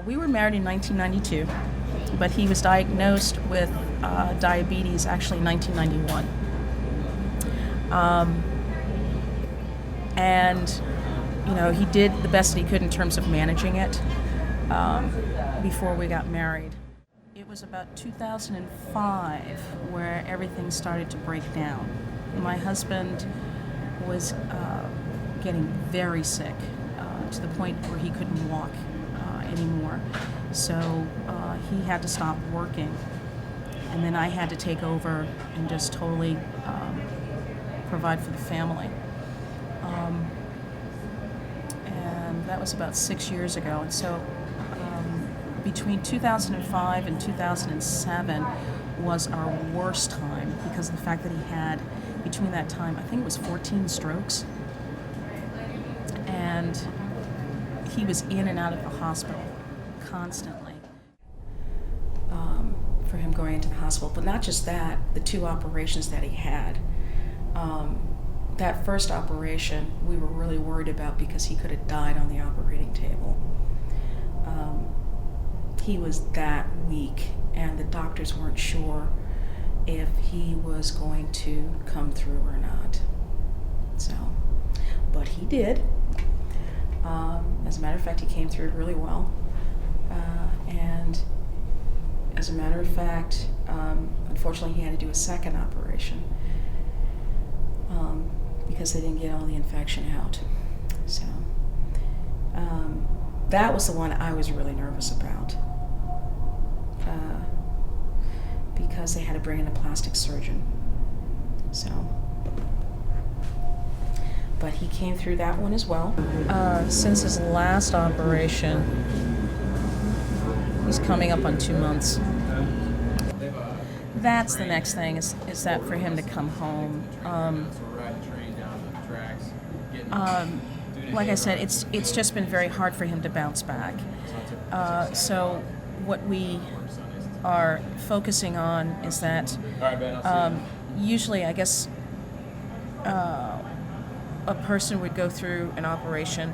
We were married in 1992, but he was diagnosed with diabetes actually in 1991. And, he did the best that he could in terms of managing it before we got married. It was about 2005 where everything started to break down. My husband was getting very sick to the point where he couldn't walk anymore. So he had to stop working. And then I had to take over and just totally provide for the family. And that was about 6 years ago. And so between 2005 and 2007 was our worst time because of the fact that he had, between that time, I think it was 14 strokes. And he was in and out of the hospital constantly for him going into the hospital. But not just that, the two operations that he had. That first operation we were really worried about because he could have died on the operating table. He was that weak, and the doctors weren't sure if he was going to come through or not. So, but he did. As a matter of fact, he came through really well. And as a matter of fact, unfortunately, he had to do a second operation because they didn't get all the infection out. So that was the one I was really nervous about because they had to bring in a plastic surgeon. So, but he came through that one as well. Since his last operation, he's coming up on 2 months. That's the next thing, is that for him to come home. Like I said, it's just been very hard for him to bounce back. So what we are focusing on is that usually, I guess, a person would go through an operation,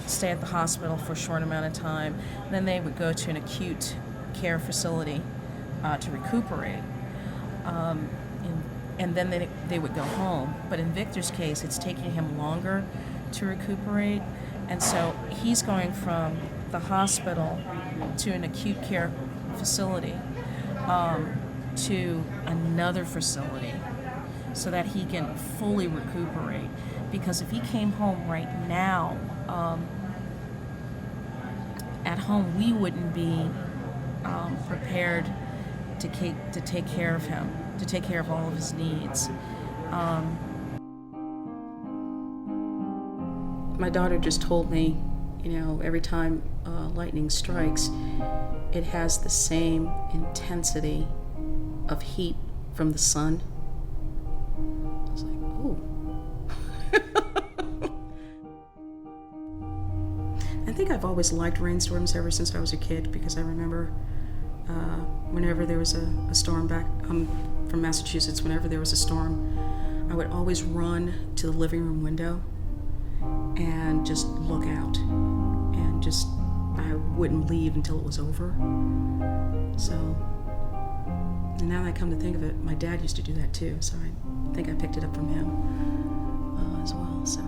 stay at the hospital for a short amount of time, then they would go to an acute care facility to recuperate, and then they would go home. But in Victor's case, it's taking him longer to recuperate, and so he's going from the hospital to an acute care facility to another facility so that he can fully recuperate. Because if he came home right now, at home we wouldn't be prepared to take care of him, to take care of all of his needs. My daughter just told me, every time lightning strikes, it has the same intensity of heat from the sun. I was like, ooh. I think I've always liked rainstorms ever since I was a kid, because I remember whenever there was a storm back, I'm from Massachusetts, whenever there was a storm, I would always run to the living room window and just look out, and I wouldn't leave until it was over. So, and now that I come to think of it, my dad used to do that too, so I think I picked it up from him as well. So,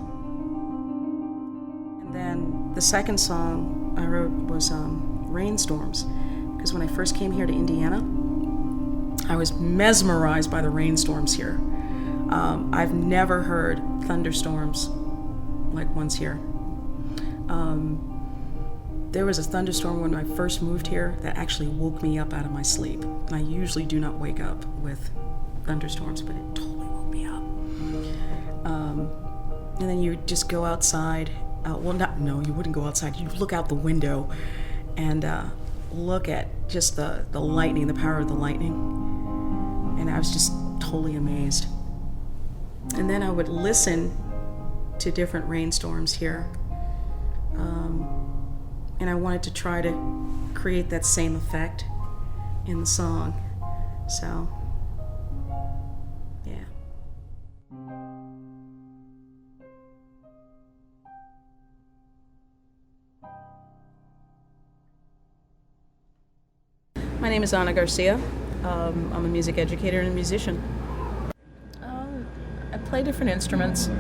and then the second song I wrote was Rainstorms, because when I first came here to Indiana, I was mesmerized by the rainstorms here. I've never heard thunderstorms like ones here. There was a thunderstorm when I first moved here that actually woke me up out of my sleep. And I usually do not wake up with thunderstorms, but it totally woke me up. And then you would just go outside. You wouldn't go outside. You'd look out the window and look at just the lightning, the power of the lightning. And I was just totally amazed. And then I would listen to different rainstorms here. And I wanted to try to create that same effect in the song. So, yeah. My name is Ana Garcia. I'm a music educator and a musician. I play different instruments.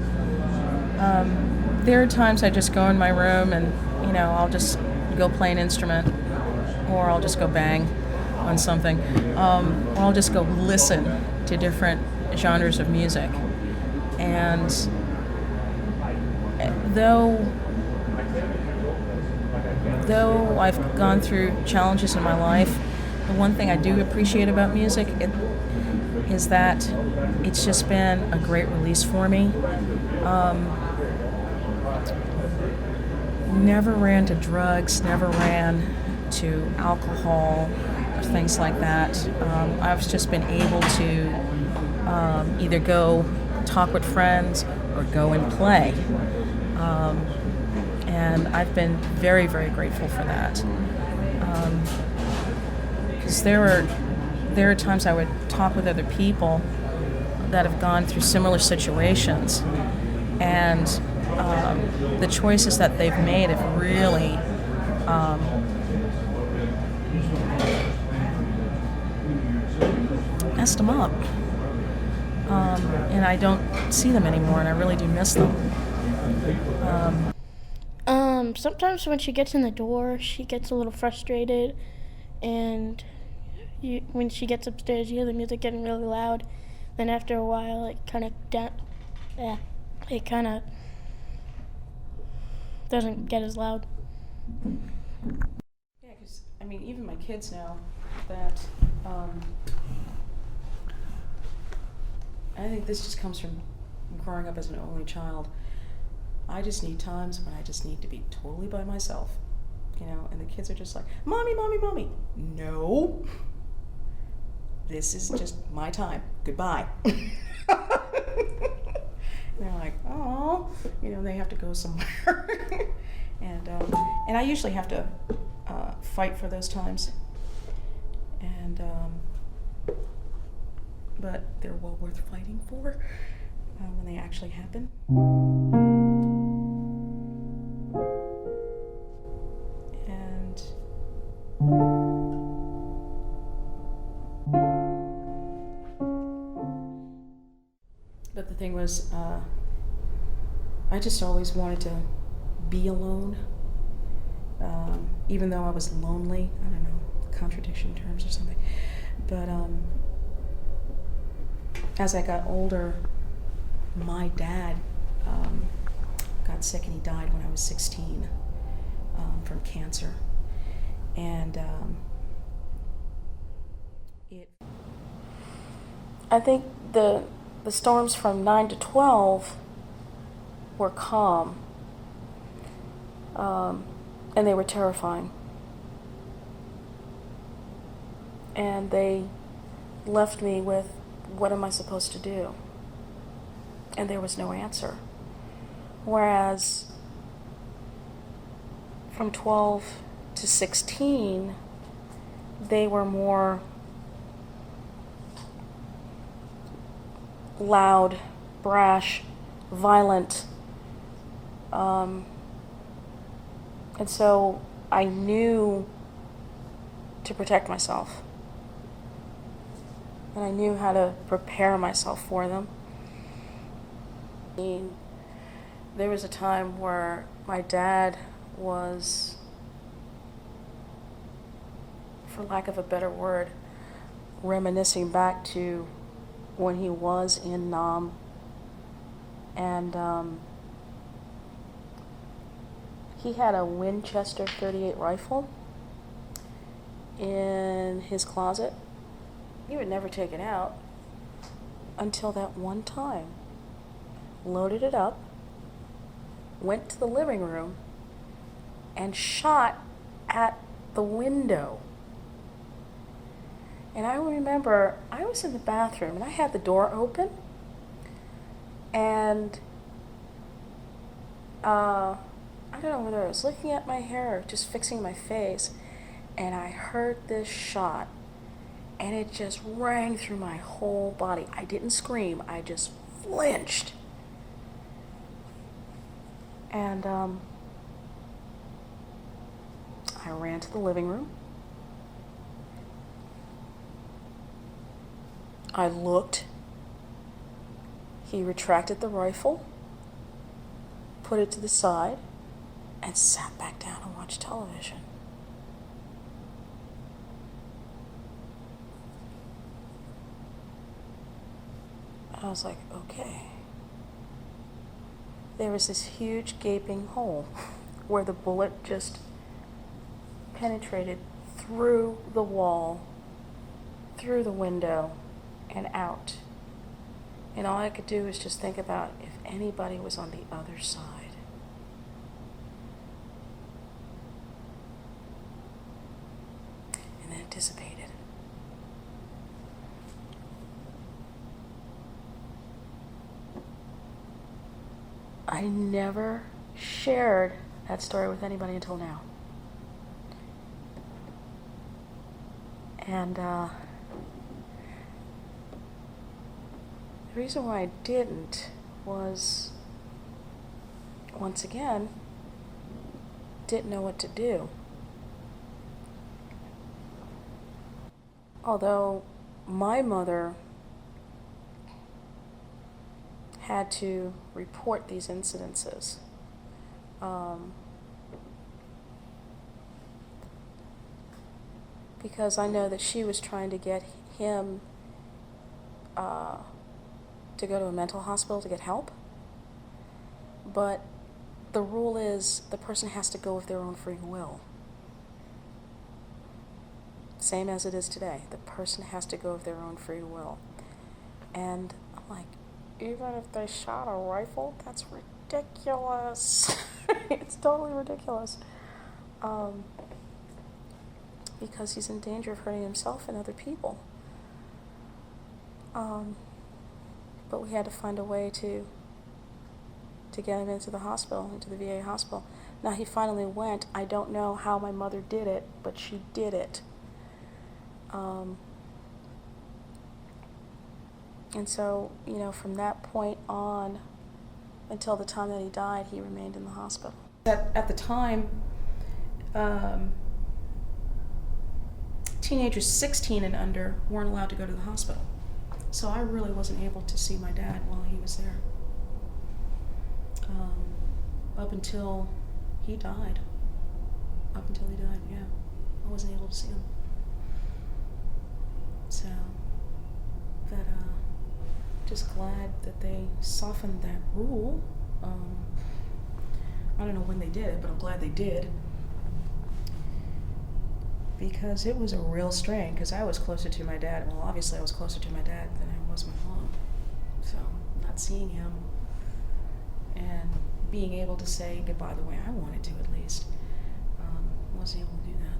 There are times I just go in my room and, I'll just go play an instrument, or I'll just go bang on something, or I'll just go listen to different genres of music. And though I've gone through challenges in my life, the one thing I do appreciate about music is that it's just been a great release for me. Never ran to drugs, never ran to alcohol or things like that. I've just been able to either go talk with friends or go and play. And I've been very, very grateful for that. Because there are times I would talk with other people that have gone through similar situations, and the choices that they've made have really messed them up. And I don't see them anymore, and I really do miss them. Sometimes when she gets in the door, she gets a little frustrated, and when she gets upstairs, you hear the music getting really loud. Then after a while, it kind of doesn't get as loud. Yeah, because even my kids know that. I think this just comes from growing up as an only child. I just need times when I just need to be totally by myself, and the kids are just like, "Mommy, mommy, mommy." No, this is just my time. Goodbye. And they're like, "Oh," they have to go somewhere, and I usually have to fight for those times, and but they're well worth fighting for when they actually happen. And but the thing was, I just always wanted to be alone, even though I was lonely. I don't know, contradiction terms or something. But as I got older, my dad got sick, and he died when I was 16 from cancer. And I think the storms from 9 to 12 were calm, and they were terrifying. And they left me with, what am I supposed to do? And there was no answer. Whereas from 12 to 16, they were more loud, brash, violent. And so I knew to protect myself. And I knew how to prepare myself for them. There was a time where my dad was, for lack of a better word, reminiscing back to when he was in Nam. And he had a Winchester .38 rifle in his closet. He would never take it out until that one time. Loaded it up, went to the living room, and shot at the window. And I remember I was in the bathroom and I had the door open, and I don't know whether I was looking at my hair or just fixing my face, and I heard this shot, and it just rang through my whole body. I didn't scream, I just flinched. And I ran to the living room, I looked. He retracted the rifle, put it to the side, and sat back down and watched television. I was like, okay. There was this huge gaping hole where the bullet just penetrated through the wall, through the window, and out. And all I could do was just think about if anybody was on the other side. And then it dissipated. I never shared that story with anybody until now. And the reason why I didn't was, once again, didn't know what to do. Although my mother had to report these incidences. Because I know that she was trying to get him to go to a mental hospital to get help. But the rule is the person has to go of their own free will. Same as it is today. The person has to go of their own free will. And I'm like, even if they shot a rifle, that's ridiculous. It's totally ridiculous. Because he's in danger of hurting himself and other people. But we had to find a way to get him into the hospital, into the VA hospital. Now he finally went. I don't know how my mother did it, but she did it. And so, from that point on until the time that he died, he remained in the hospital. At the time, teenagers 16 and under weren't allowed to go to the hospital. So I really wasn't able to see my dad while he was there. Up until he died. Yeah. I wasn't able to see him. So, but just glad that they softened that rule. I don't know when they did it, but I'm glad they did. Because it was a real strain, because I was closer to my dad. Well, obviously I was closer to my dad than I was my mom. So, not seeing him and being able to say goodbye the way I wanted to, at least, wasn't able to do that.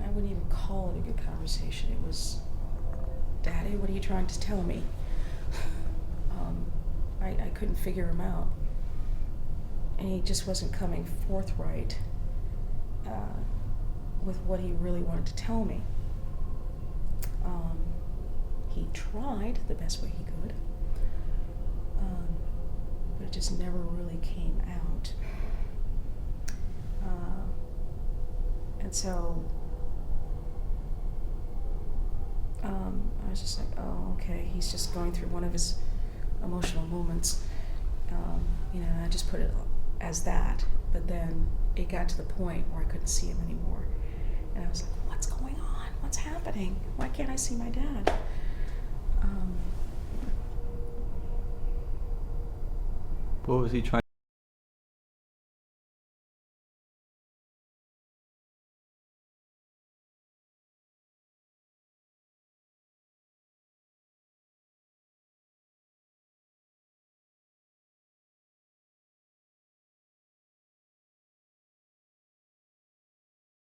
I wouldn't even call it a good conversation. It was, Daddy, what are you trying to tell me? I couldn't figure him out. And he just wasn't coming forthright with what he really wanted to tell me. He tried the best way he could, but it just never really came out. And so I was just like, oh, okay, he's just going through one of his emotional moments. I just put it as that, but then it got to the point where I couldn't see him anymore. And I was like, what's going on? What's happening? Why can't I see my dad? What was he trying